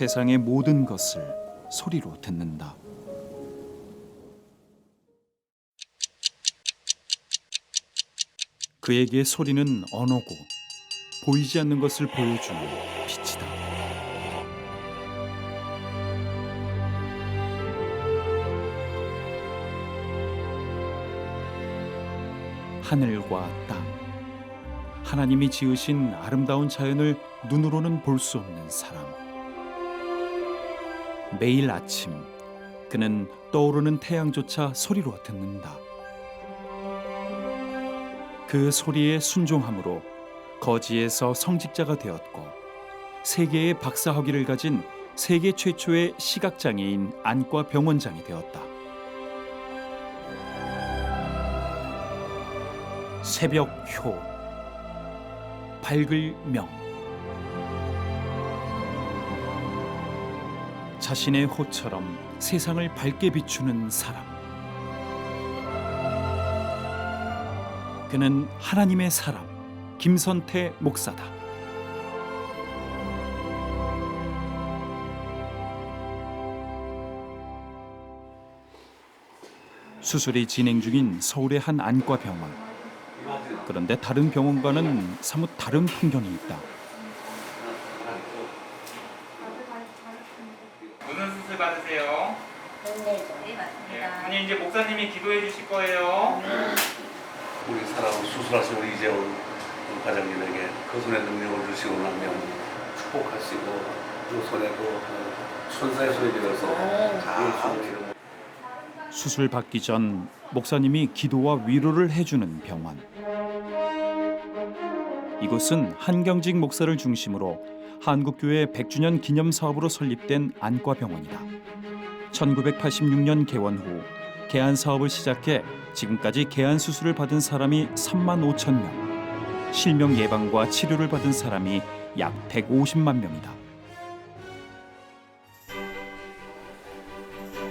세상의 모든 것을 소리로 듣는다. 그에게 소리는 언어고 보이지 않는 것을 보여주는 빛이다. 하늘과 땅, 하나님이 지으신 아름다운 자연을 눈으로는 볼 수 없는 사람. 매일 아침 그는 떠오르는 태양조차 소리로 듣는다. 그 소리에 순종함으로 거지에서 성직자가 되었고 세계의 박사학위를 가진 세계 최초의 시각장애인 안과 병원장이 되었다. 새벽 효, 밝을 명. 자신의 호처럼 세상을 밝게 비추는 사람. 그는 하나님의 사람 김선태 목사다. 수술이 진행 중인 서울의 한 안과 병원. 그런데 다른 병원과는 사뭇 다른 풍경이 있다. 무슨 수술 받으세요? 네, 맞습니다. 아니 이제 목사님이 기도해 주실 거예요. 우리 사랑을 수술하신 우리 이재원 과장님에게 그 손의 능력을 주시고 나면 축복하시고 그 손에 그 천사의 손이 들어서 잘 기름. 수술 받기 전 목사님이 기도와 위로를 해주는 병원. 이곳은 한경직 목사를 중심으로 한국교회 100주년 기념 사업으로 설립된 안과병원이다. 1986년 개원 후 개안 사업을 시작해 지금까지 개안 수술을 받은 사람이 3만 5천 명, 실명 예방과 치료를 받은 사람이 약 150만 명이다.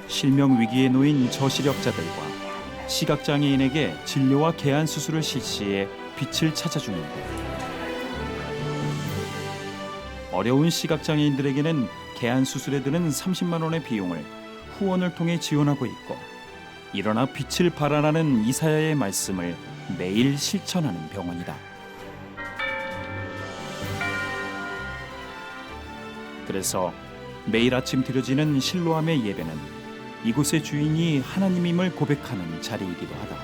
실명 위기에 놓인 저시력자들과 시각장애인에게 진료와 개안 수술을 실시해 빛을 찾아주는 것. 어려운 시각장애인들에게는 개안 수술에 드는 30만 원의 비용을 후원을 통해 지원하고 있고, 일어나 빛을 발하라는 이사야의 말씀을 매일 실천하는 병원이다. 그래서 매일 아침 드려지는 실로암의 예배는 이곳의 주인이 하나님임을 고백하는 자리이기도 하다.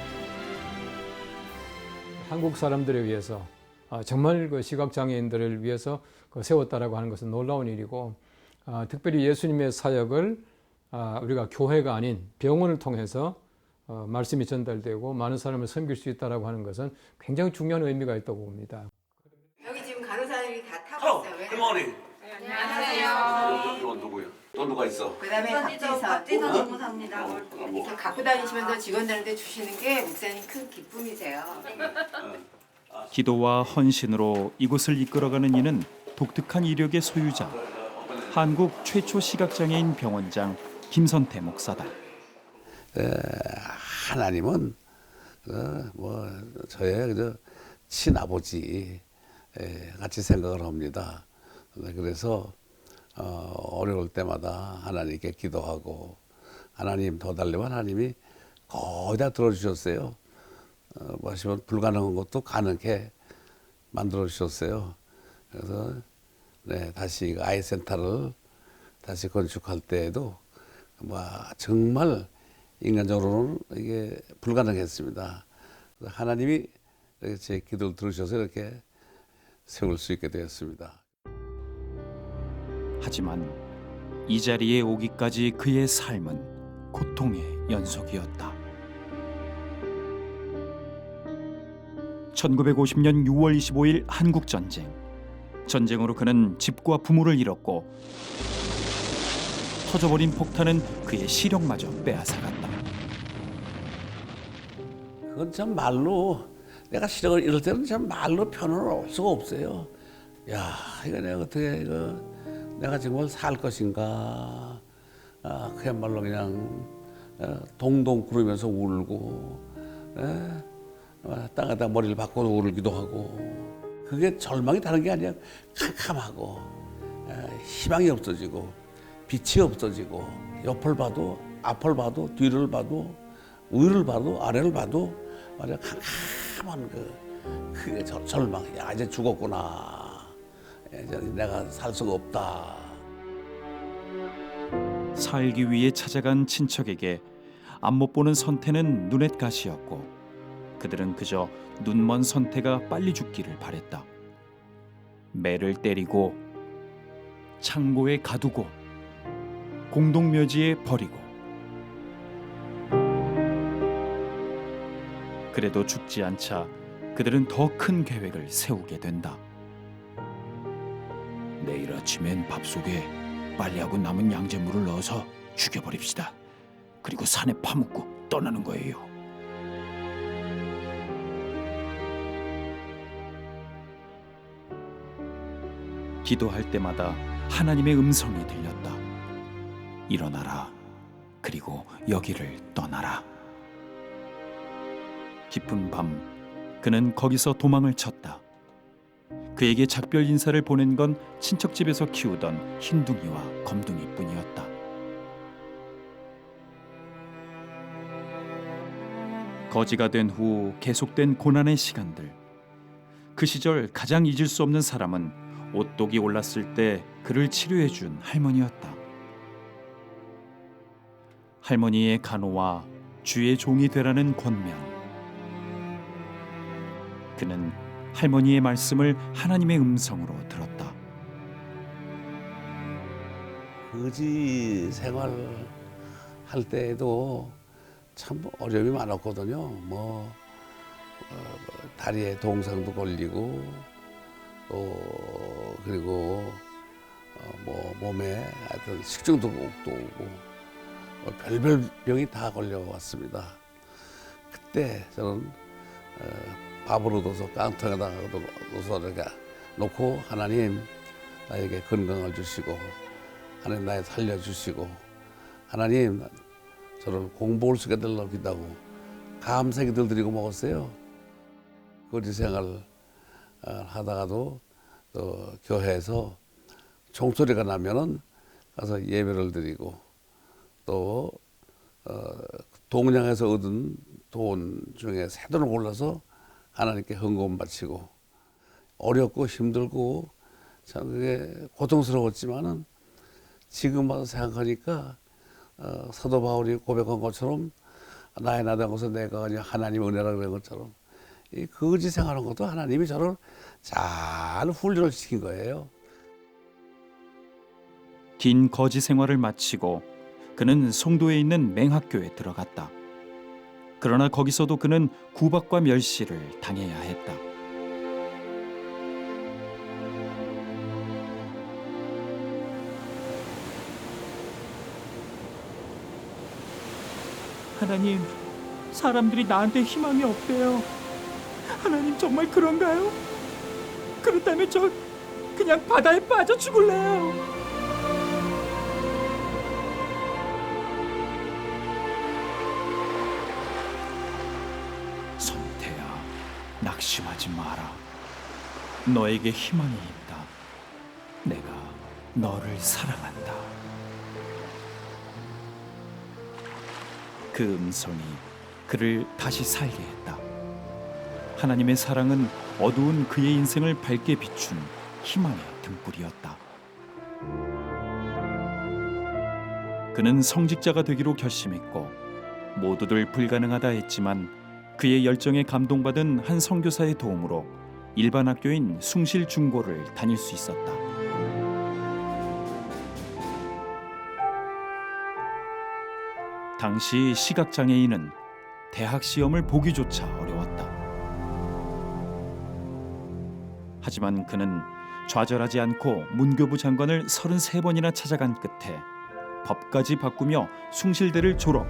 한국 사람들을 위해서 정말 그 시각장애인들을 위해서 세웠다라고 하는 것은 놀라운 일이고, 특별히 예수님의 사역을 우리가 교회가 아닌 병원을 통해서 말씀이 전달되고 많은 사람을 섬길 수 있다라고 하는 것은 굉장히 중요한 의미가 있다고 봅니다. 여기 지금 간호사님이 다 타고 있어요. 할머니. 안녕하세요. 이건 누구야? 또 누가 있어? 그다음에 박지선. 박지선 전무사입니다. 이렇게 갖고 다니시면서 직원들한테 주시는 게 목사님 큰 기쁨이세요. 기도와 헌신으로 이곳을 이끌어가는 이는 독특한 이력의 소유자, 한국 최초 시각장애인 병원장 김선태 목사다. 하나님은 저의 친아버지 같이 생각을 합니다. 그래서 어려울 때마다 하나님께 기도하고, 하나님 도와달라면 하나님이 거의 다 들어주셨어요. 하시면 불가능한 것도 가능하게 만들어 주셨어요. 그래서 다시 아이센터를 다시 건축할 때에도 정말 인간적으로는 이게 불가능했습니다. 하나님이 제 기도를 들으셔서 이렇게 세울 수 있게 되었습니다. 하지만 이 자리에 오기까지 그의 삶은 고통의 연속이었다. 1950년 6월 25일 한국전쟁. 전쟁으로 그는 집과 부모를 잃었고 터져버린 폭탄은 그의 시력마저 빼앗아갔다. 그건 참 말로, 내가 시력을 잃을 때는 참 말로 표현할 수가 없어요. 야, 이거 내가 어떻게 내가 정말 살 것인가. 그야말로 그냥 동동 구르면서 울고, 땅에다 머리를 박고 울기도 하고. 그게 절망이 다른 게 아니라 캄캄하고 희망이 없어지고 빛이 없어지고 옆을 봐도 앞을 봐도 뒤를 봐도 위를 봐도 아래를 봐도 말이야 캄캄한 그게 절망. 야 이제 죽었구나. 이제 내가 살 수가 없다. 살기 위해 찾아간 친척에게 앞못 보는 선태는 눈엣 가시였고 그들은 그저 눈먼 선태가 빨리 죽기를 바랬다. 매를 때리고 창고에 가두고 공동묘지에 버리고 그래도 죽지 않자 그들은 더 큰 계획을 세우게 된다. 내일 아침엔 밥 속에 빨래하고 남은 양잿물을 넣어서 죽여버립시다. 그리고 산에 파묻고 떠나는 거예요. 기도할 때마다 하나님의 음성이 들렸다. 일어나라. 그리고 여기를 떠나라. 깊은 밤 그는 거기서 도망을 쳤다. 그에게 작별 인사를 보낸 건 친척집에서 키우던 흰둥이와 검둥이뿐이었다. 거지가 된 후 계속된 고난의 시간들. 그 시절 가장 잊을 수 없는 사람은 오똑이 올랐을 때 그를 치료해 준 할머니였다. 할머니의 간호와 주의 종이 되라는 권면. 그는 할머니의 말씀을 하나님의 음성으로 들었다. 거지 생활 할 때에도 참 어려움이 많았거든요. 다리에 동상도 걸리고 또 그리고 몸에 하여튼 식중독도 오고 별별 병이 다 걸려왔습니다. 그때 저는 밥을 얻어서 깡통에다가 넣어서 이렇게 놓고 하나님 나에게 건강을 주시고 하나님 나를 살려주시고 하나님 저를 공복을 쓰게 달라고 기도하고 감사 기도를 드리고 먹었어요. 거지 생활 하다가도 또 교회에서 종소리가 나면은 가서 예배를 드리고 또 동량에서 얻은 돈 중에 새 돈을 골라서 하나님께 헌금 바치고 어렵고 힘들고 참 그게 고통스러웠지만은 지금 와서 생각하니까 사도 바울이 고백한 것처럼 나의 나된 것은 내가 아니라 하나님의 은혜라고 그런 것처럼 이 거지 생활한 것도 하나님이 저를 잘 훈련을 시킨 거예요. 긴 거지 생활을 마치고 그는 송도에 있는 맹학교에 들어갔다. 그러나 거기서도 그는 구박과 멸시를 당해야 했다. 하나님, 사람들이 나한테 희망이 없대요. 하나님 정말 그런가요? 그렇다면 저 그냥 바다에 빠져 죽을래요. 선태야, 낙심하지 마라. 너에게 희망이 있다. 내가 너를 사랑한다. 그 음성이 그를 다시 살게 했다. 하나님의 사랑은 어두운 그의 인생을 밝게 비춘 희망의 등불이었다. 그는 성직자가 되기로 결심했고 모두들 불가능하다 했지만 그의 열정에 감동받은 한 선교사의 도움으로 일반 학교인 숭실중고를 다닐 수 있었다. 당시 시각장애인은 대학 시험을 보기조차 어려웠다. 하지만 그는 좌절하지 않고 문교부 장관을 33번이나 찾아간 끝에 법까지 바꾸며 숭실대를 졸업,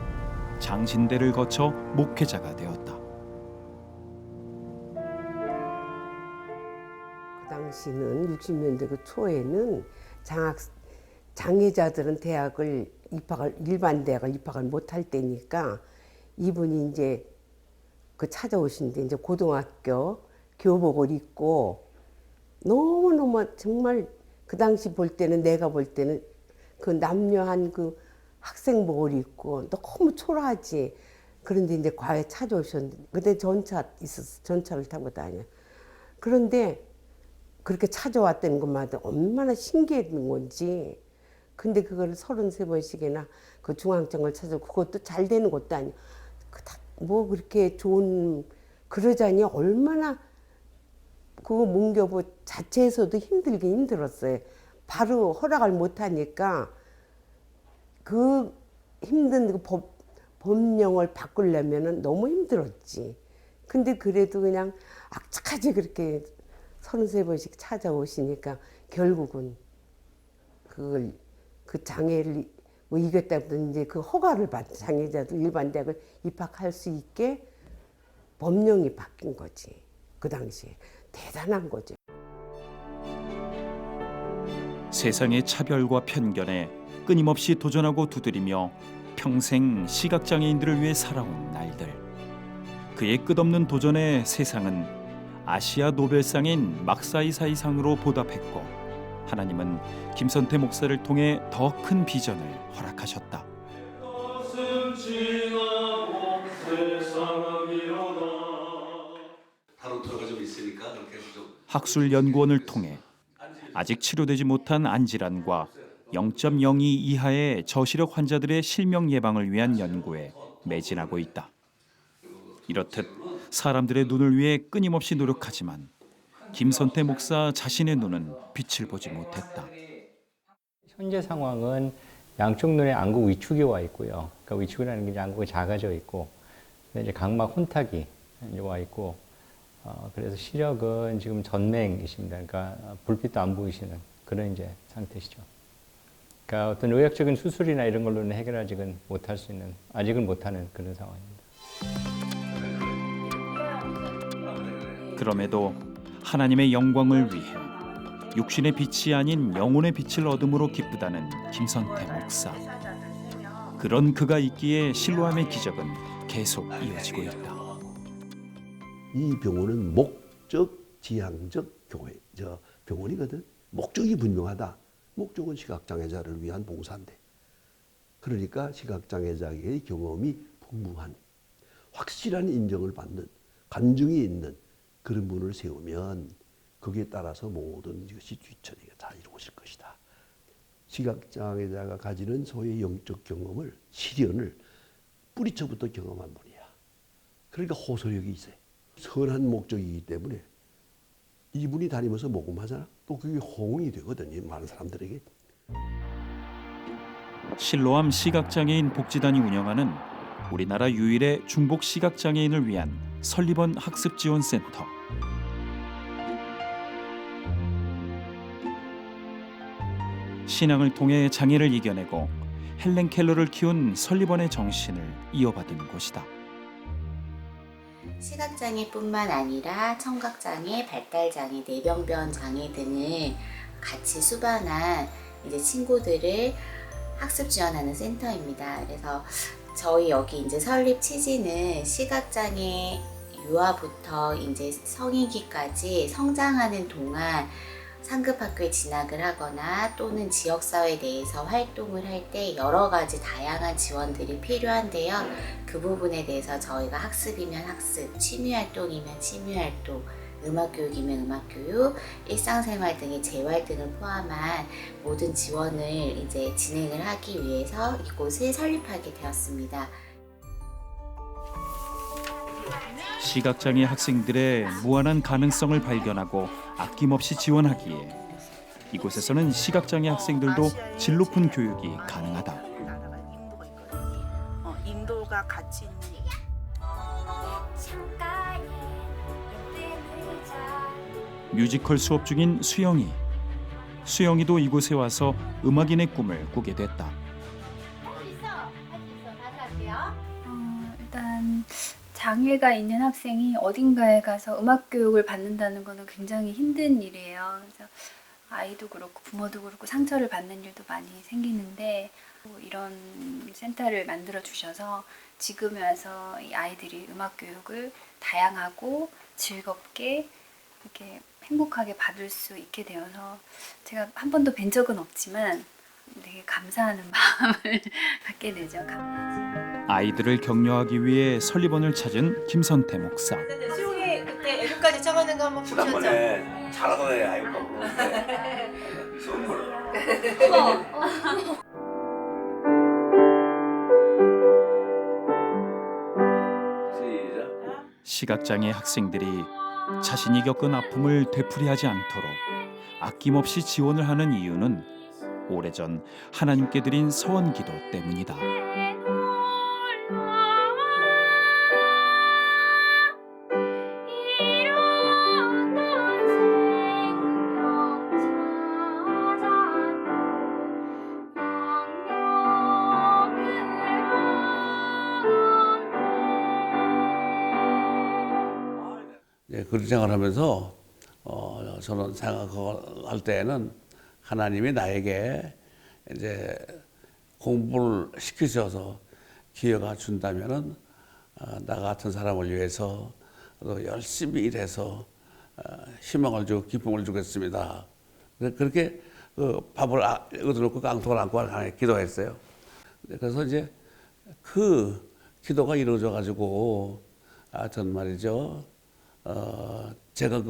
장신대를 거쳐 목회자가 되었다. 그 당시는 60년대 그 초에는 장애자들은 대학을 일반 대학을 입학을 못할 때니까 이분이 이제 그 찾아오신데 이제 고등학교 교복을 입고 너무너무 정말 그 당시 볼 때는 내가 볼 때는 그 남녀한 그 학생복을 입고 너무 초라하지. 그런데 이제 과외 찾아오셨는데 그때 전차 있었어. 전차를 타고 다녀. 그런데 그렇게 찾아왔다는 것마다 얼마나 신기했는 건지. 근데 그걸 33번씩이나 그 중앙청을 찾아 그것도 잘 되는 것도 아니야. 뭐 그렇게 좋은 그러자니 얼마나 그거 문교부 자체에서도 힘들긴 힘들었어요. 바로 허락을 못 하니까 그 힘든 그 법령을 바꾸려면은 너무 힘들었지. 근데 그래도 그냥 악착하게 그렇게 33번씩 찾아오시니까 결국은 그걸 그 장애를 뭐 이겼다보다 이제 그 허가를 받은 장애자도 일반 대학을 입학할 수 있게 법령이 바뀐 거지. 그 당시에 대단한 거죠. 세상의 차별과 편견에 끊임없이 도전하고 두드리며 평생 시각장애인들을 위해 살아온 날들. 그의 끝없는 도전에 세상은 아시아 노벨상인 막사이사이상으로 보답했고 하나님은 김선태 목사를 통해 더 큰 비전을 허락하셨다. 타로트가 좀 있으니까 그렇게 좀 학술연구원을 통해 아직 치료되지 못한 안질환과 0.02 이하의 저시력 환자들의 실명 예방을 위한 연구에 매진하고 있다. 이렇듯 사람들의 눈을 위해 끊임없이 노력하지만 김선태 목사 자신의 눈은 빛을 보지 못했다. 현재 상황은 양쪽 눈에 안구 위축이 와 있고요. 그러니까 위축이라는 게 이제 안구가 작아져 있고, 이제 각막 혼탁이 와 있고, 그래서 시력은 지금 전맹이십니다. 그러니까 불빛도 안 보이시는 그런 이제 상태시죠. 그러니까 어떤 의학적인 수술이나 이런 걸로는 해결하지는 못할 수 있는, 아직은 못하는 그런 상황입니다. 그럼에도 하나님의 영광을 위해 육신의 빛이 아닌 영혼의 빛을 얻음으로 기쁘다는 김선태 목사. 그런 그가 있기에 실로암의 기적은 계속 이어지고 있다. 이 병원은 목적 지향적 병원이거든. 목적이 분명하다. 목적은 시각장애자를 위한 봉사인데. 그러니까 시각장애자의 경험이 풍부한 확실한 인정을 받는 간증이 있는 그런 분을 세우면 거기에 따라서 모든 것이 뒤처리가 다 이루어질 것이다. 시각장애자가 가지는 소의 영적 경험을, 시련을 뿌리쳐부터 경험한 분이야. 그러니까 호소력이 있어요. 선한 목적이기 때문에 이분이 다니면서 모금하잖아. 또 그게 호응이 되거든요. 많은 사람들에게. 실로암 시각장애인 복지단이 운영하는 우리나라 유일의 중복 시각장애인을 위한 설립원 학습지원센터. 신앙을 통해 장애를 이겨내고 헬렌 켈러를 키운 설립원의 정신을 이어받은 곳이다. 시각장애뿐만 아니라 청각장애, 발달장애, 뇌병변장애 등을 같이 수반한 이제 친구들을 학습 지원하는 센터입니다. 그래서 저희 여기 이제 설립 취지는 시각장애 유아부터 이제 성인기까지 성장하는 동안 상급학교에 진학을 하거나 또는 지역사회 내에서 활동을 할 때 여러 가지 다양한 지원들이 필요한데요. 그 부분에 대해서 저희가 학습이면 학습, 취미활동이면 취미활동, 음악교육이면 음악교육, 일상생활 등의 재활 등을 포함한 모든 지원을 이제 진행을 하기 위해서 이곳을 설립하게 되었습니다. 시각장애 학생들의 무한한 가능성을 발견하고 아낌없이 지원하기에 이곳에서는 시각장애 학생들도 질 높은 교육이 가능하다. 인도가 같이 있는 뮤지컬 수업 중인 수영이. 수영이도 이곳에 와서 음악인의 꿈을 꾸게 됐다. 일단 장애가 있는 학생이 어딘가에 가서 음악 교육을 받는다는 거는 굉장히 힘든 일이에요. 그래서 아이도 그렇고 부모도 그렇고 상처를 받는 일도 많이 생기는데 이런 센터를 만들어 주셔서 지금에 와서 이 아이들이 음악 교육을 다양하고 즐겁게 이렇게 행복하게 받을 수 있게 되어서 제가 한 번도 뵌 적은 없지만 되게 감사하는 마음을 갖게 되죠. 아이들을 격려하기 위해 설리번을 찾은 김선태 목사. 수용이 그때 애교까지 쳐가는 거 한번 보셨죠? 지난번에 잘하던 애 아이가 부르는데 선물을. 시각장애 학생들이 자신이 겪은 아픔을 되풀이하지 않도록 아낌없이 지원을 하는 이유는 오래전 하나님께 드린 서원기도 때문이다. 그런 생각을 하면서 저는 생각할 때에는 하나님이 나에게 이제 공부를 시키셔서 기회가 준다면은 나 같은 사람을 위해서 또 열심히 일해서 희망을 주고 기쁨을 주겠습니다. 그렇게 밥을 얻어놓고 깡통을 안고 하나님께 기도했어요. 그래서 이제 그 기도가 이루어져 가지고 하여튼 말이죠. 제가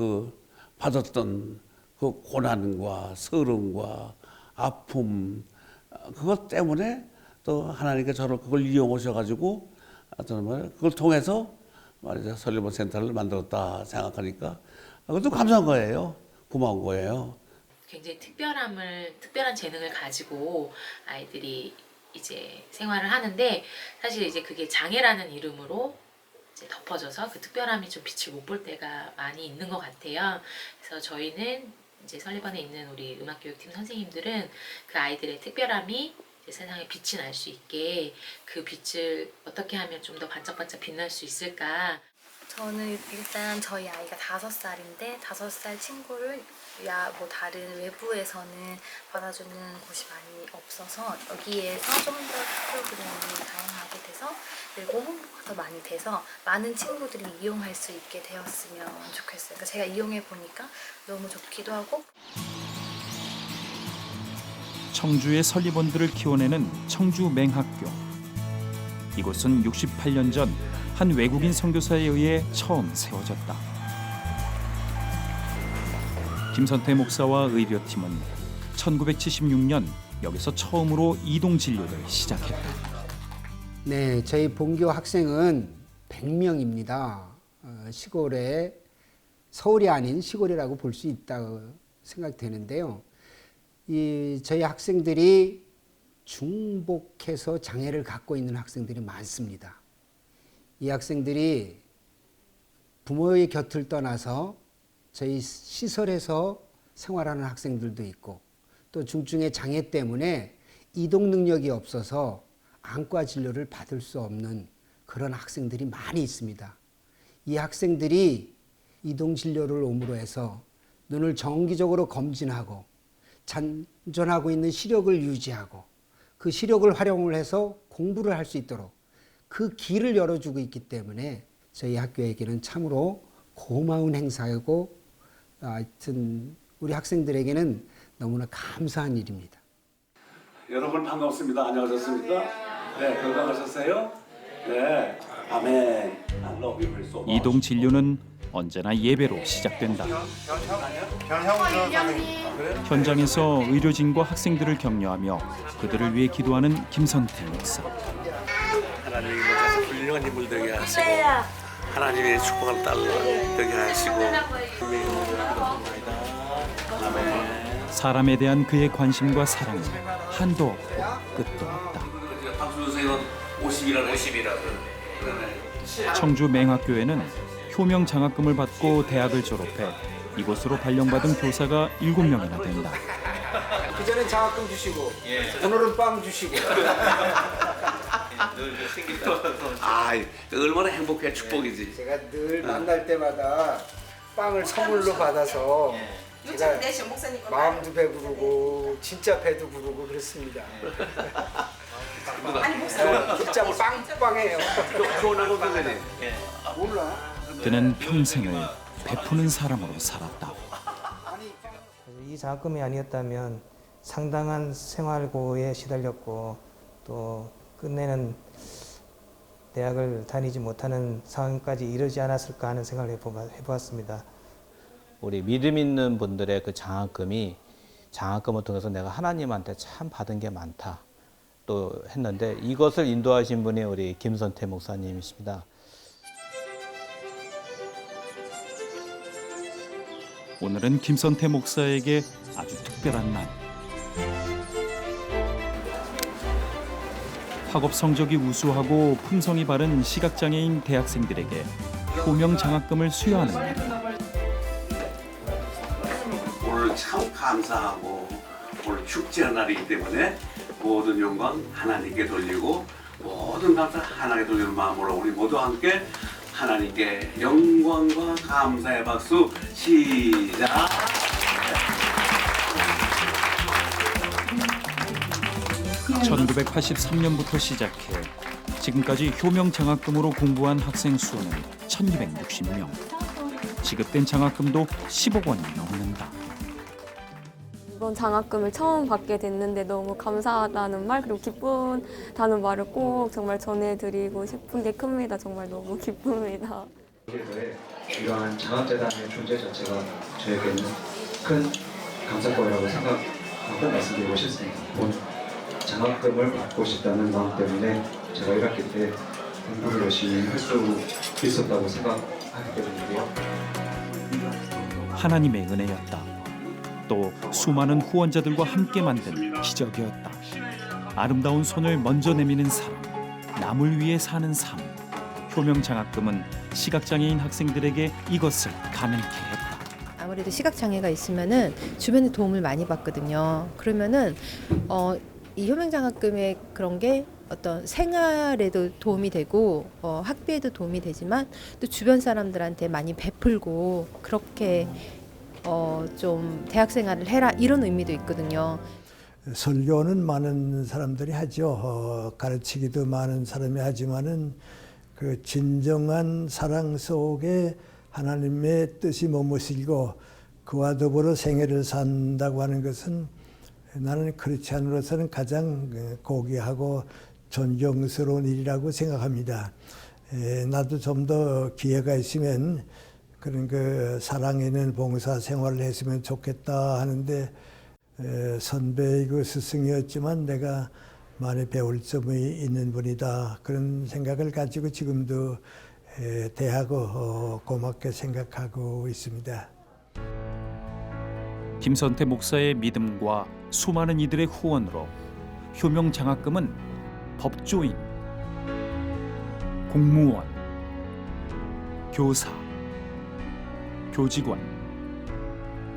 받았던 그 고난과 서름과 아픔 그것 때문에 또 하나님께 저를 그걸 이용하셔가지고 그걸 통해서 말이죠 설리번 센터를 만들었다 생각하니까 그것도 감사한 거예요. 고마운 거예요. 굉장히 특별한 재능을 가지고 아이들이 이제 생활을 하는데 사실 이제 그게 장애라는 이름으로 이제 덮어져서 그 특별함이 좀 빛을 못 볼 때가 많이 있는 것 같아요. 그래서 저희는 이제 설리번에 있는 우리 음악교육팀 선생님들은 그 아이들의 특별함이 이제 세상에 빛이 날 수 있게 그 빛을 어떻게 하면 좀 더 반짝반짝 빛날 수 있을까. 저는 일단 저희 아이가 5살인데 5살 친구를 뭐 다른 외부에서는 받아주는 곳이 많이 없어서 여기에서 좀 더 프로그램이 다양하게 돼서 그리고 홍보가 더 많이 돼서 많은 친구들이 이용할 수 있게 되었으면 좋겠어요. 그러니까 제가 이용해 보니까 너무 좋기도 하고. 청주의 설리번들을 키워내는 청주 맹학교. 이곳은 68년 전 한 외국인 선교사에 의해 처음 세워졌다. 김선태 목사와 의료팀은 1976년 여기서 처음으로 이동 진료를 시작했다. 네, 저희 본교 학생은 100명입니다. 시골에 서울이 아닌 시골이라고 볼 수 있다고 생각되는데요. 저희 학생들이 중복해서 장애를 갖고 있는 학생들이 많습니다. 이 학생들이 부모의 곁을 떠나서 저희 시설에서 생활하는 학생들도 있고 또 중증의 장애 때문에 이동 능력이 없어서 안과 진료를 받을 수 없는 그런 학생들이 많이 있습니다. 이 학생들이 이동 진료를 옴으로 해서 눈을 정기적으로 검진하고 잔존하고 있는 시력을 유지하고 그 시력을 활용을 해서 공부를 할 수 있도록 그 길을 열어주고 있기 때문에 저희 학교에게는 참으로 고마운 행사이고 하여튼 우리 학생들에게는 너무나 감사한 일입니다. 여러분 반갑습니다. 안녕하셨습니까? 네, 건강하셨어요? 네, 아멘. 이동 진료는 언제나 예배로 시작된다. 현장에서 의료진과 학생들을 격려하며 그들을 위해 기도하는 김선태 목사. 하나님이 모셔서 훌륭한 인물 되게 하시고 하나님의 축복을 되게 하시고 아멘. 사람에 대한 그의 관심과 사랑은 한도 없고 끝도 없다. 박수 선생님은 50이라고. 청주 맹학교에는 효명 장학금을 받고 대학을 졸업해 이곳으로 발령받은 교사가 7명이나 된다. 그전엔 장학금 주시고 오늘은 빵 주시고. 얼마나 행복해 축복이지. 제가 늘 만날 때마다 빵을 선물로 받아서 제가 마음도 배부르고 진짜 배도 부르고 그렇습니다. 진짜 빵빵해요. 좋은 하고 선생님. 몰라. 그는 평생을 베푸는 사람으로 살았다. 이 장학금이 아니었다면 상당한 생활고에 시달렸고 또 끝내는 대학을 다니지 못하는 상황까지 이르지 않았을까 하는 생각을 해보았습니다. 우리 믿음 있는 분들의 그 장학금을 통해서 내가 하나님한테 참 받은 게 많다 또 했는데 이것을 인도하신 분이 우리 김선태 목사님이십니다. 오늘은 김선태 목사에게 아주 특별한 날. 학업 성적이 우수하고 품성이 바른 시각장애인 대학생들에게 효명 장학금을 수여하는 날이다. 오늘 참 감사하고 오늘 축제의 날이기 때문에 모든 영광 하나님께 돌리고 모든 감사 하나님께 돌리는 마음으로 우리 모두 함께 하나님께 영광과 감사의 박수 시작! 1983년부터 시작해 지금까지 효명 장학금으로 공부한 학생 수는 1260명. 지급된 장학금도 10억 원이 넘는다. 이번 장학금을 처음 받게 됐는데 너무 감사하다는 말 그리고 기쁘다는 말을 꼭 정말 전해드리고 싶은 게 큽니다. 정말 너무 기쁩니다. 이러한 장학재단의 존재 자체가 저에게는 큰 감사거리라고 생각하고 말씀드리고 싶습니다. 장학금을 받고 싶다는 마음 때문에 제가 1학기 때 공부를 열심히 할 수 있었다고 생각하기 때문이고요. 하나님의 은혜였다. 또 수많은 후원자들과 함께 만든 기적이었다. 아름다운 손을 먼저 내미는 사람, 남을 위해 사는 삶. 효명 장학금은 시각장애인 학생들에게 이것을 가능케 했다. 아무래도 시각장애가 있으면은 주변에 도움을 많이 받거든요. 그러면은 이 효명장학금의 그런 게 어떤 생활에도 도움이 되고 학비에도 도움이 되지만 또 주변 사람들한테 많이 베풀고 그렇게 좀 대학생활을 해라 이런 의미도 있거든요. 설교는 많은 사람들이 하죠. 가르치기도 많은 사람이 하지만은 그 진정한 사랑 속에 하나님의 뜻이 머무시고 그와 더불어 생애를 산다고 하는 것은 나는 크리스찬으로서는 가장 고귀하고 존경스러운 일이라고 생각합니다. 나도 좀 더 기회가 있으면 그런 그 사랑에 있는 봉사 생활을 했으면 좋겠다 하는데 선배이고 스승이었지만 내가 많이 배울 점이 있는 분이다. 그런 생각을 가지고 지금도 대하고 고맙게 생각하고 있습니다. 김선태 목사의 믿음과 수많은 이들의 후원으로 효명 장학금은 법조인, 공무원, 교사, 교직원,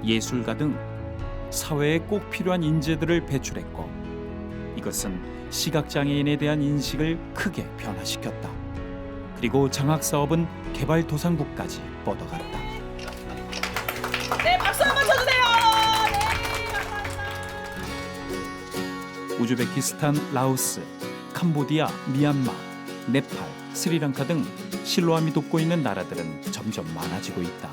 예술가 등 사회에 꼭 필요한 인재들을 배출했고 이것은 시각장애인에 대한 인식을 크게 변화시켰다. 그리고 장학사업은 개발도상국까지 뻗어갔다. 네, 박수 한번 쳐주세요. 우즈베키스탄, 라오스, 캄보디아, 미얀마, 네팔, 스리랑카 등 실로암이 돕고 있는 나라들은 점점 많아지고 있다.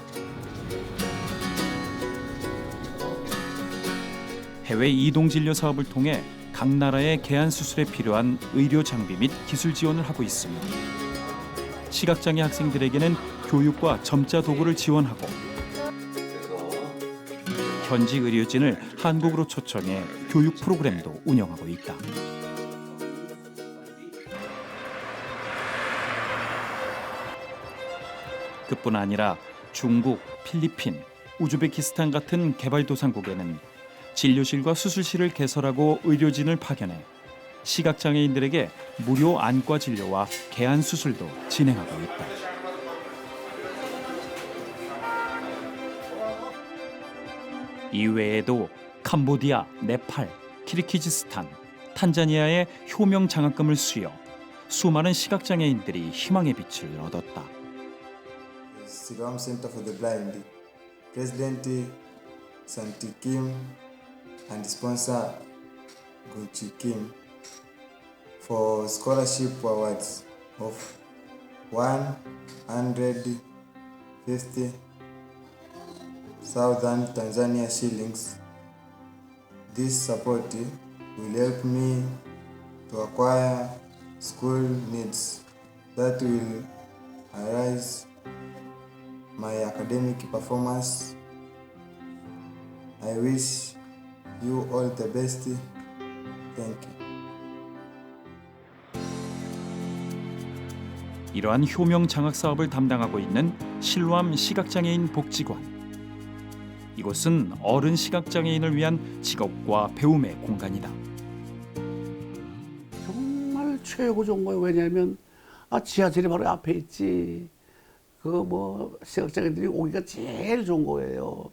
해외 이동 진료 사업을 통해 각 나라의 개안 수술에 필요한 의료 장비 및 기술 지원을 하고 있으며 시각장애 학생들에게는 교육과 점자 도구를 지원하고 현지 의료진을 한국으로 초청해 교육 프로그램도 운영하고 있다. 그뿐 아니라 중국, 필리핀, 우즈베키스탄 같은 개발도상국에는 진료실과 수술실을 개설하고 의료진을 파견해 시각장애인들에게 무료 안과 진료와 개안 수술도 진행하고 있다. 이외에도 캄보디아, 네팔, 키르기즈스탄, 탄자니아의 효명 장학금을 수여 수많은 시각장애인들이 희망의 빛을 얻었다. Siloam Center for the Blind, President Santi Kim and sponsor Gucci Kim for scholarship awards of $150,000 Southern Tanzania shillings. This support will help me to acquire school needs that will arise my academic performance. I wish you all the best. Thank you. 이러한 효명 장학 사업을 담당하고 있는 실로암 시각장애인 복지관. 이곳은 어른 시각장애인을 위한 직업과 배움의 공간이다. 정말 최고 좋은 거예요. 왜냐하면 지하철이 바로 앞에 있지. 그거 뭐 시각장애인들이 오기가 제일 좋은 거예요.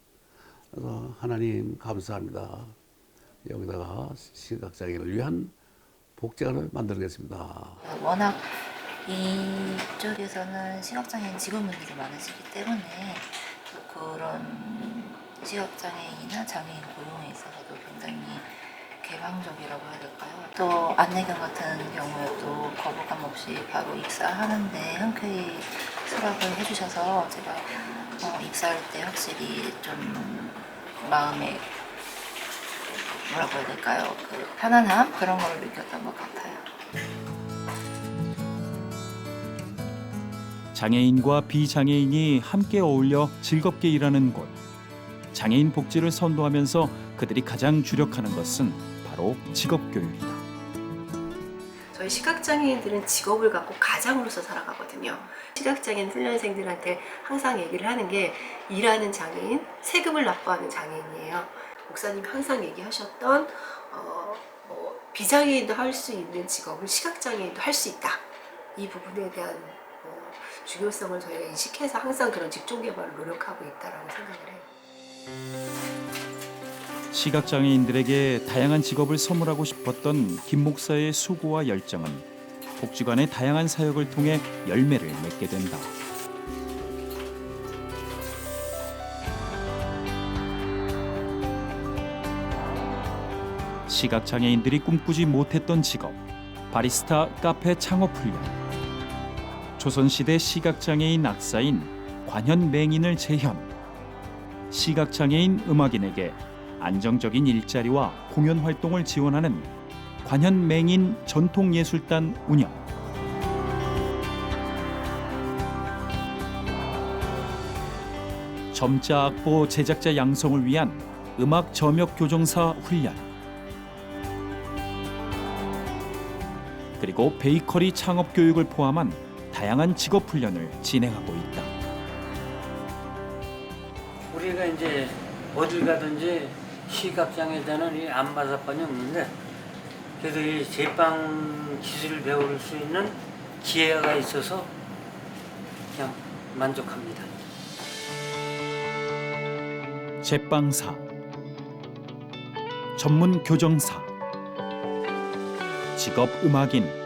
그래서 하나님 감사합니다. 여기다가 시각장애인을 위한 복지관을 만들겠습니다. 워낙 이쪽에서는 시각장애인 직원분들이 많으시기 때문에 그런 시각장애인이나 장애인 고용에 있어서도 굉장히 개방적이라고 해야 될까요? 또 안내견 같은 경우에도 거부감 없이 바로 입사하는데 흔쾌히 수락을 해주셔서 제가 입사할 때 확실히 좀 마음에 뭐라고 해야 될까요? 그 편안함 그런 걸 느꼈던 것 같아요. 장애인과 비장애인이 함께 어울려 즐겁게 일하는 곳. 장애인 복지를 선도하면서 그들이 가장 주력하는 것은 바로 직업교육이다. 저희 시각장애인들은 직업을 갖고 가장으로서 살아가거든요. 시각장애인 훈련생들한테 항상 얘기를 하는 게 일하는 장애인, 세금을 납부하는 장애인이에요. 목사님 항상 얘기하셨던 비장애인도 할 수 있는 직업을 시각장애인도 할 수 있다. 이 부분에 대한 중요성을 저희가 인식해서 항상 그런 직종 개발을 노력하고 있다라고 생각을 해요. 시각장애인들에게 다양한 직업을 선물하고 싶었던 김 목사의 수고와 열정은 복지관의 다양한 사역을 통해 열매를 맺게 된다. 시각장애인들이 꿈꾸지 못했던 직업, 바리스타 카페 창업 훈련. 조선시대 시각장애인 악사인 관현맹인을 재현. 시각장애인 음악인에게 안정적인 일자리와 공연 활동을 지원하는 관현맹인 전통예술단 운영. 점자 악보 제작자 양성을 위한 음악 점역 교정사 훈련. 그리고 베이커리 창업 교육을 포함한 다양한 직업 훈련을 진행하고 있다. 우리가 이제 어딜 가든지 시각장애자는 이 안마사건이 없는데 그래도 이 제빵 기술을 배울 수 있는 기회가 있어서 그냥 만족합니다. 제빵사, 전문 교정사, 직업 음악인,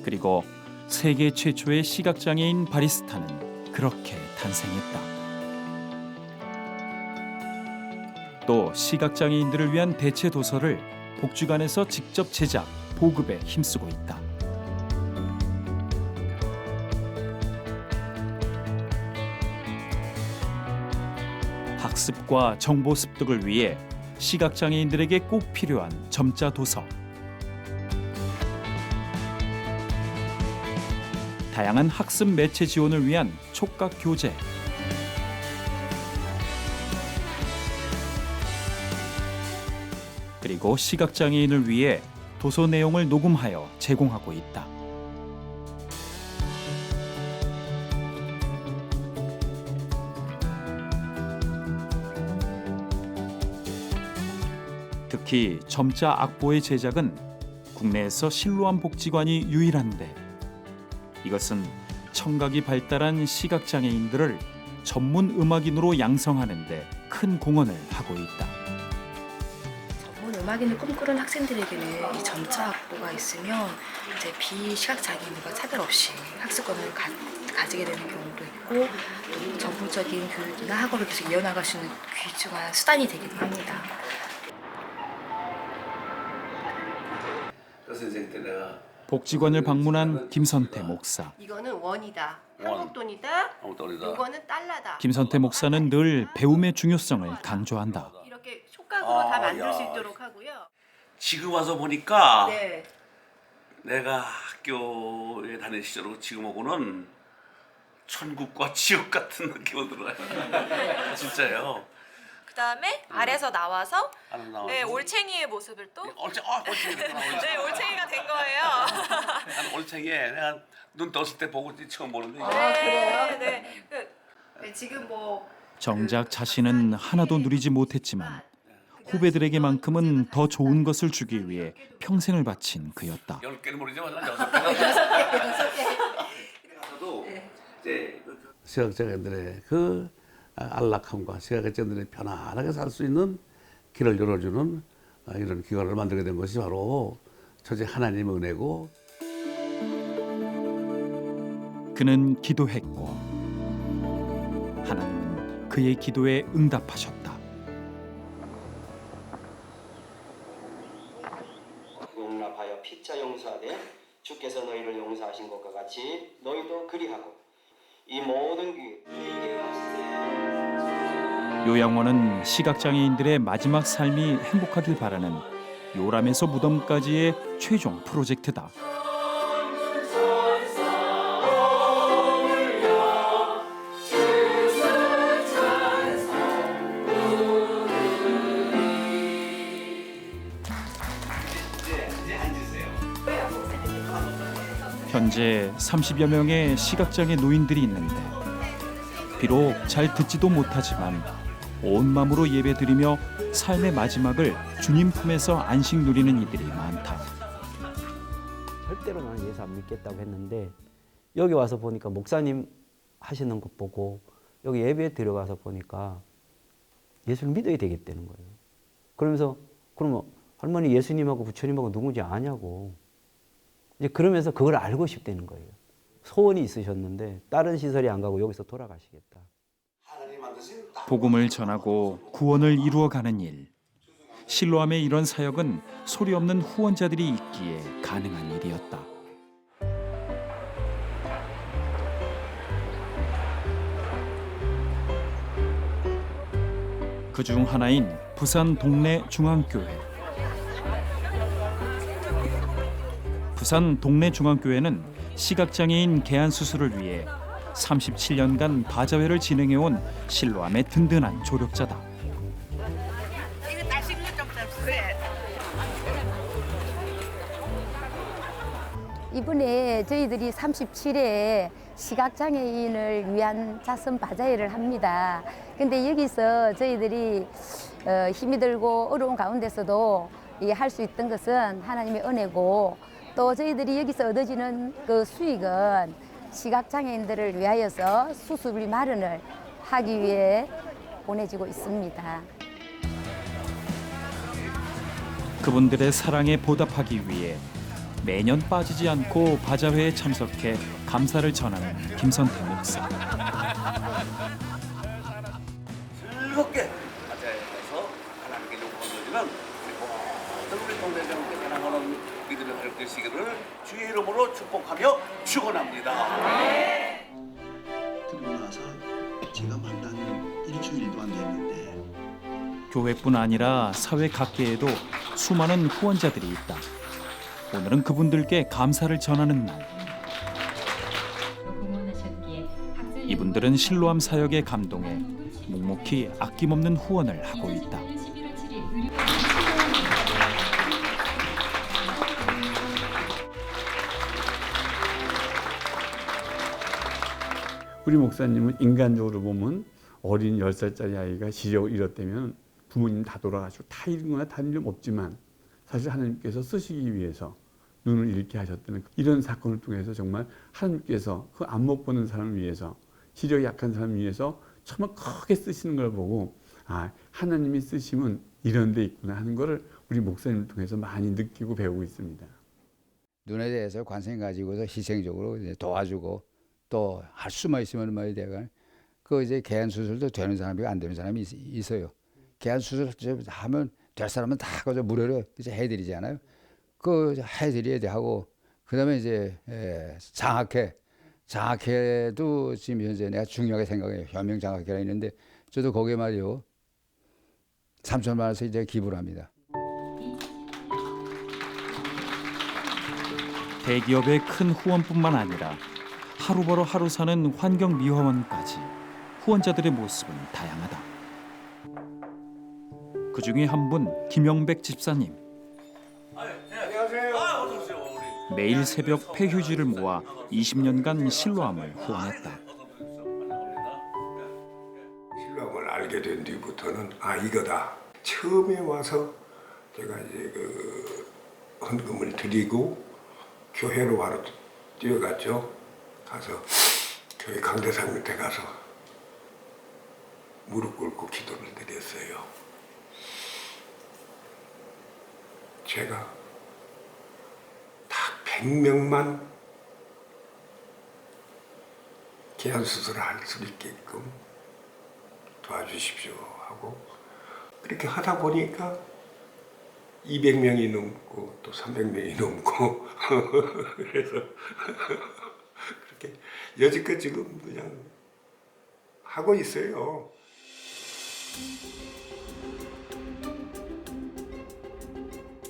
그리고 세계 최초의 시각장애인 바리스타는 그렇게 탄생했다. 또 시각장애인들을 위한 대체 도서를 복지관에서 직접 제작, 보급에 힘쓰고 있다. 학습과 정보 습득을 위해 시각장애인들에게 꼭 필요한 점자 도서, 다양한 학습 매체 지원을 위한 촉각 교재, 그리고 시각장애인을 위해 도서 내용을 녹음하여 제공하고 있다. 특히 점자 악보의 제작은 국내에서 실로암 복지관이 유일한데, 이것은 청각이 발달한 시각장애인들을 전문 음악인으로 양성하는 데 큰 공헌을 하고 있다. 전문 음악인을 꿈꾸는 학생들에게는 이 점자 악보가 있으면 이제 비시각장애인과 차별 없이 학습권을 가지게 되는 경우도 있고, 또 전문적인 교육이나 학업을 계속 이어나갈 수 있는 귀중한 수단이 되기도 합니다. 그래서 이제 그때 내가 복지관을 방문한 김선태 목사. 이거는 원이다. 원. 한국 돈이다. 한국 돈이다. 이거는 달러다. 김선태 목사는 늘 배움의 중요성을 강조한다. 이렇게 촉각으로 다 만들 수 있도록 하고요. 지금 와서 보니까 네. 내가 학교에 다닐 시절하고 지금하고는 천국과 지옥 같은 느낌이 들어요. 진짜요. 그 다음에 알에서 나와서 나와서. 네, 올챙이의 모습을 또 올챙이가 네, 올챙이가 된 거예요. 난 올챙이에 내가 눈 떴을 때 보고 처음 보는데. 그래요? 네. 네, 지금 뭐 정작 자신은 하나도 누리지 못했지만 후배들에게만큼은 더 좋은 것을 주기 위해 평생을 바친 그였다. 10개는 모르지만 6개. 가서도 이제 시각장애인들의 그 안락함과 시각장애인들의 편안하게 살 수 있는 길을 열어주는 이런 기관을 만들게 된 것이 바로 저제 하나님의 은혜고. 그는 기도했고 하나님은 그의 기도에 응답하셨다. 용납하여 피차 용서하되 주께서 너희를 용서하신 것과 같이 너희도 그리하고 이 모든 귀 요양원은 시각장애인들의 마지막 삶이 행복하길 바라는 요람에서 무덤까지의 최종 프로젝트다. 현재 30여 명의 시각장애 노인들이 있는데 비록 잘 듣지도 못하지만 온 마음으로 예배드리며 삶의 마지막을 주님 품에서 안식 누리는 이들이 많다. 절대로 나는 예수 안 믿겠다고 했는데 여기 와서 보니까 목사님 하시는 것 보고 여기 예배에 들어가서 보니까 예수를 믿어야 되겠다는 거예요. 그러면서 그러면 할머니 예수님하고 부처님하고 누군지 아냐고. 이제 그러면서 그걸 알고 싶다는 거예요. 소원이 있으셨는데 다른 시설에 안 가고 여기서 돌아가시겠다. 복음을 전하고 구원을 이루어가는 일. 실로암의 이런 사역은 소리 없는 후원자들이 있기에 가능한 일이었다. 그중 하나인 부산 동래 중앙교회. 부산 동래 중앙교회는 시각장애인 개안 수술을 위해 37년간 바자회를 진행해온 실로암의 든든한 조력자다. 이번에 저희들이 37회 시각장애인을 위한 자선 바자회를 합니다. 근데 여기서 저희들이 힘이 들고 어려운 가운데서도 할 수 있던 것은 하나님의 은혜고, 또 저희들이 여기서 얻어지는 그 수익은 시각장애인들을 위하여서 수술비 마련을 하기 위해 보내지고 있습니다. 그분들의 사랑에 보답하기 위해 매년 빠지지 않고 바자회에 참석해 감사를 전하는 김선태 목사. 즐겁게 바자회에서 하나님께 용서드리는 모든 우리 동네장께 사랑하는 믿음의 가족 되시기를 주의 이름으로 축복하며 축원합니다. 그리고 나서 제가 만난 일주일도 안 됐는데 교회뿐 아니라 사회 각계에도 수많은 후원자들이 있다. 오늘은 그분들께 감사를 전하는 날. 이분들은 실로암 사역에 감동해 묵묵히 아낌없는 후원을 하고 있다. 우리 목사님은 인간적으로 보면 어린 10살짜리 아이가 시력을 잃었다면 부모님 다 돌아가시고 다 잃거나 다른 일 없지만 사실 하나님께서 쓰시기 위해서 눈을 잃게 하셨다는 이런 사건을 통해서 정말 하나님께서 그 안 못 보는 사람을 위해서, 시력이 약한 사람을 위해서 정말 크게 쓰시는 걸 보고, 아, 하나님이 쓰시면 이런 데 있구나 하는 거를 우리 목사님을 통해서 많이 느끼고 배우고 있습니다. 눈에 대해서 관심 가지고서 희생적으로 이제 도와주고, 또 할 수만 있으면 얼마나 돼가 그 이제 개안 수술도 되는 사람이 안 되는 사람이 있어요. 개안 수술 하면 될 사람은 다 그저 무료로 이제 해드리잖아요. 그 해드려야 돼 하고 그다음에 이제 장학회도 지금 현재 내가 중요하게 생각해요. 혁명장학회가 있는데 저도 거기에 말이요 3천만 원씩 이제 기부를 합니다. 대기업의 큰 후원뿐만 아니라 하루 벌어 하루 사는 환경미화원까지 후원자들의 모습은 다양하다. 그 중에 한 분 김영백 집사님. 매일 새벽 폐휴지를 모아 20년간 실로암을 후원했다. 실로암을 알게 된 뒤부터는 이거다. 처음에 와서 제가 이제 그 헌금을 드리고 교회로 바로 뛰어갔죠. 가서 교회 강대상 밑에 가서 무릎 꿇고 기도를 드렸어요. 제가 딱 100명만 계란 수술을 할 수 있게끔 도와주십시오 하고 그렇게 하다 보니까 200명이 넘고 또 300명이 넘고 그래서 그렇게 여지껏 지금 그냥 하고 있어요.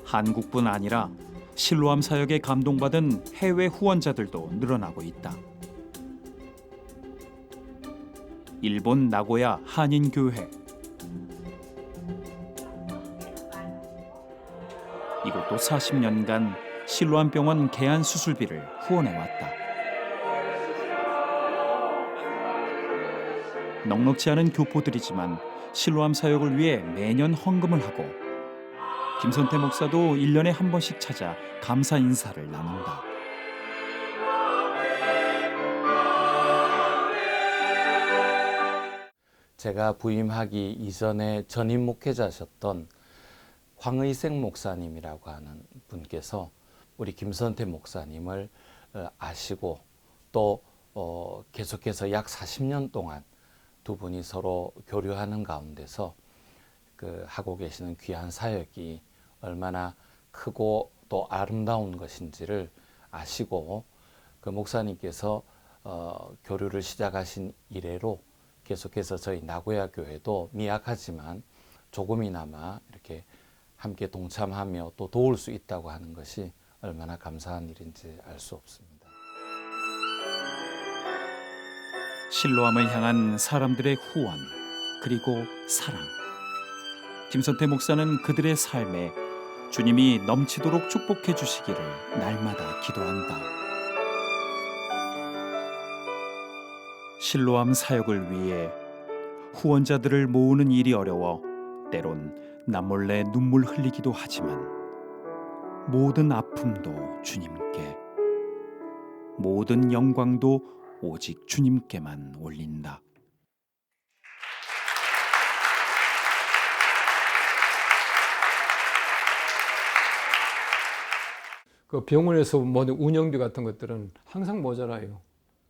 한국뿐 아니라 실로암 사역에 감동받은 해외 후원자들도 늘어나고 있다. 일본 나고야 한인교회. 이곳도 40년간 실로암 병원 개안 수술비를 후원해왔다. 넉넉지 않은 교포들이지만 실로암 사역을 위해 매년 헌금을 하고 김선태 목사도 1년에 한 번씩 찾아 감사 인사를 나눈다. 제가 부임하기 이전에 전임 목회자셨던 황의생 목사님이라고 하는 분께서 우리 김선태 목사님을 아시고 또 계속해서 약 40년 동안 두 분이 서로 교류하는 가운데서 하고 계시는 귀한 사역이 얼마나 크고 또 아름다운 것인지를 아시고 그 목사님께서 교류를 시작하신 이래로 계속해서 저희 나고야 교회도 미약하지만 조금이나마 이렇게 함께 동참하며 또 도울 수 있다고 하는 것이 얼마나 감사한 일인지 알 수 없습니다. 실로암을 향한 사람들의 후원 그리고 사랑. 김선태 목사는 그들의 삶에 주님이 넘치도록 축복해 주시기를 날마다 기도한다. 실로암 사역을 위해 후원자들을 모으는 일이 어려워 때론 남몰래 눈물 흘리기도 하지만 모든 아픔도 주님께, 모든 영광도 오직 주님께만 올린다. 그 병원에서 모든 운영비 같은 것들은 항상 모자라요.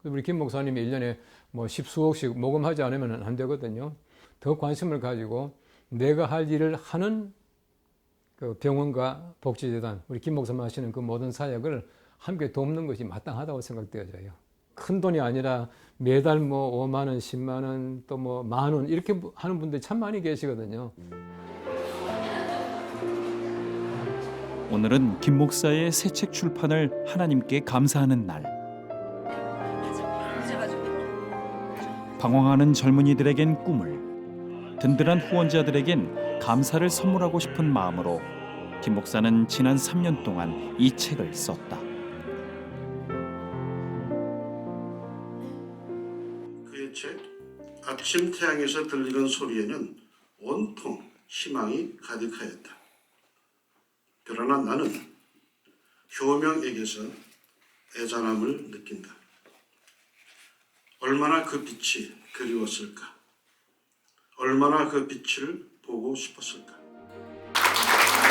우리 김 목사님이 1년에 뭐 10수억씩 모금하지 않으면 안 되거든요. 더 관심을 가지고 내가 할 일을 하는 그 병원과 복지재단, 우리 김 목사님 하시는 그 모든 사역을 함께 돕는 것이 마땅하다고 생각되어져요. 큰 돈이 아니라 매달 뭐 5만 원, 10만 원, 또 뭐 만 원 이렇게 하는 분들이 참 많이 계시거든요. 오늘은 김 목사의 새 책 출판을 하나님께 감사하는 날. 방황하는 젊은이들에겐 꿈을, 든든한 후원자들에겐 감사를 선물하고 싶은 마음으로 김 목사는 지난 3년 동안 이 책을 썼다. 그의 책 아침 태양에서 들리는 소리에는 온통 희망이 가득하였다. 그러나 나는 효명에게서 애잔함을 느낀다. 얼마나 그 빛이 그리웠을까? 얼마나 그 빛을 보고 싶었을까?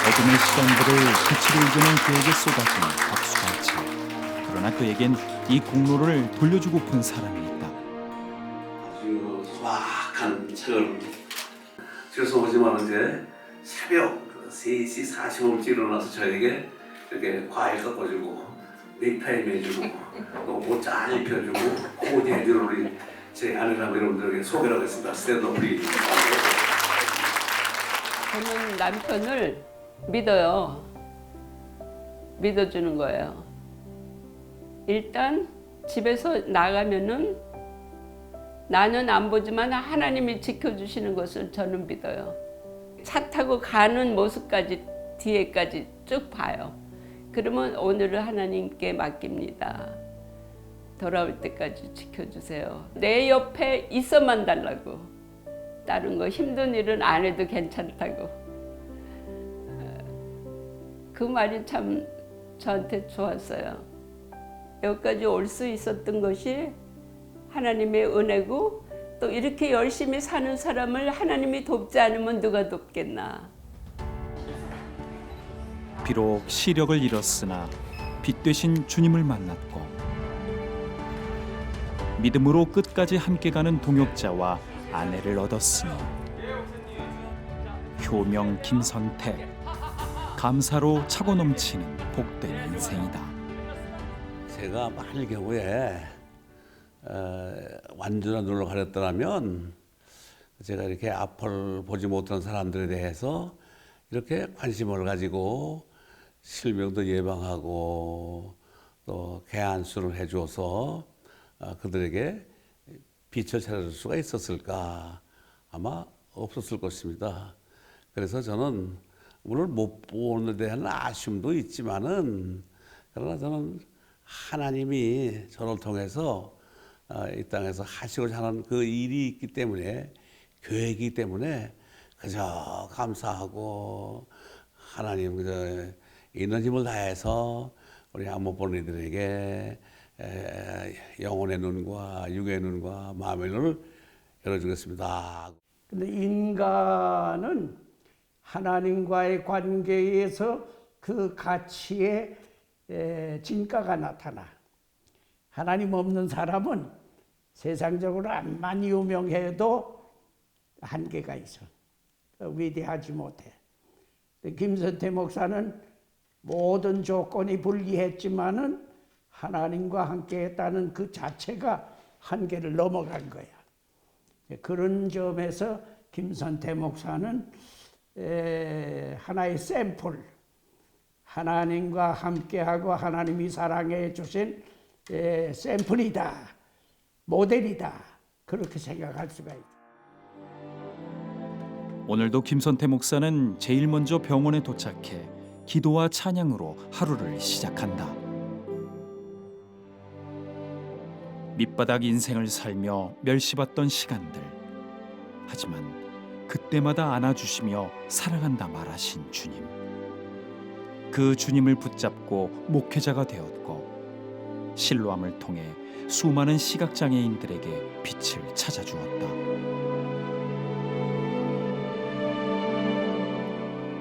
어둠의 시간들을 빛으로 이겨낸 그에게 쏟아진 박수가 차. 그러나 그에겐 이 공로를 돌려주고픈 사람이 있다. 아주 소박한 책을 그래서 오지만 이제 새벽 3시 45분쯤 일어나서 저에게 이렇게 과일 깎아주고 넥타이 매주고 또 옷 잘 입혀주고 코디 해주는 우리 제 아내랑 여러분들에게 소개를 하겠습니다. 스탠드업리. 저는 남편을 믿어요. 믿어주는 거예요. 일단 집에서 나가면은 나는 안 보지만 하나님이 지켜주시는 것을 저는 믿어요. 차 타고 가는 모습까지 뒤에까지 쭉 봐요. 그러면 오늘은 하나님께 맡깁니다. 돌아올 때까지 지켜주세요. 내 옆에 있어만 달라고. 다른 거 힘든 일은 안 해도 괜찮다고. 그 말이 참 저한테 좋았어요. 여기까지 올 수 있었던 것이 하나님의 은혜고 또 이렇게 열심히 사는 사람을 하나님이 돕지 않으면 누가 돕겠나. 비록 시력을 잃었으나 빛 되신 주님을 만났고 믿음으로 끝까지 함께 가는 동역자와 아내를 얻었으니 효명 김선택, 감사로 차고 넘치는 복된 인생이다. 제가 만일 경우에 완전한 눈을 가렸더라면 제가 이렇게 앞을 보지 못하는 사람들에 대해서 이렇게 관심을 가지고 실명도 예방하고 또 개안수를 해줘서 그들에게 빛을 찾아줄 수가 있었을까? 아마 없었을 것입니다. 그래서 저는 물론 못 보는 데 대한 아쉬움도 있지만은 그러나 저는 하나님이 저를 통해서 이 땅에서 하시고자 하는 그 일이 있기 때문에 계획이기 때문에 그저 감사하고 하나님 그저 있는 힘을 다해서 우리 안 못 보는 이들에게 영혼의 눈과 육의 눈과 마음의 눈을 열어주겠습니다. 근데 인간은 하나님과의 관계에서 그 가치의 진가가 나타나. 하나님 없는 사람은 세상적으로 암만 유명해도 한계가 있어. 위대하지 못해. 김선태 목사는 모든 조건이 불리했지만은 하나님과 함께 했다는 그 자체가 한계를 넘어간 거야. 그런 점에서 김선태 목사는 하나의 샘플, 하나님과 함께하고 하나님이 사랑해 주신 샘플이다, 모델이다, 그렇게 생각할 수가 있다. 오늘도 김선태 목사는 제일 먼저 병원에 도착해 기도와 찬양으로 하루를 시작한다. 밑바닥 인생을 살며 멸시받던 시간들. 하지만 그때마다 안아주시며 사랑한다 말하신 주님. 그 주님을 붙잡고 목회자가 되었고 실로암을 통해 수많은 시각장애인들에게 빛을 찾아주었다.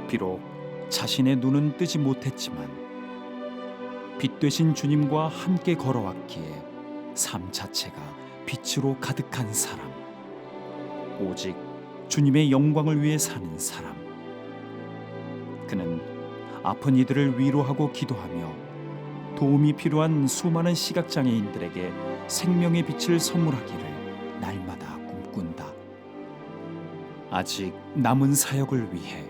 비록 자신의 눈은 뜨지 못했지만 빛 되신 주님과 함께 걸어왔기에 삶 자체가 빛으로 가득한 사람, 오직 주님의 영광을 위해 사는 사람. 그는 아픈 이들을 위로하고 기도하며 도움이 필요한 수많은 시각장애인들에게 생명의 빛을 선물하기를 날마다 꿈꾼다. 아직 남은 사역을 위해,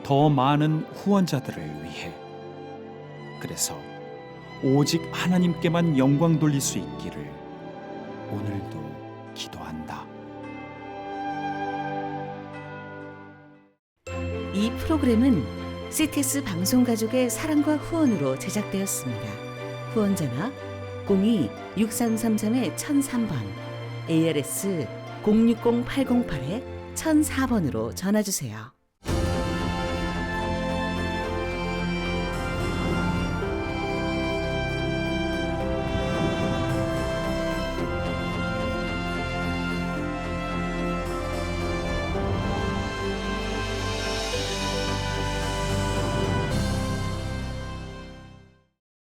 더 많은 후원자들을 위해. 그래서 오직 하나님께만 영광 돌릴 수 있기를 오늘도 기도한다. 이 프로그램은 CTS 방송가족의 사랑과 후원으로 제작되었습니다. 후원 전화 02-6333-1003번, ARS 060-808-1004번으로 전화주세요.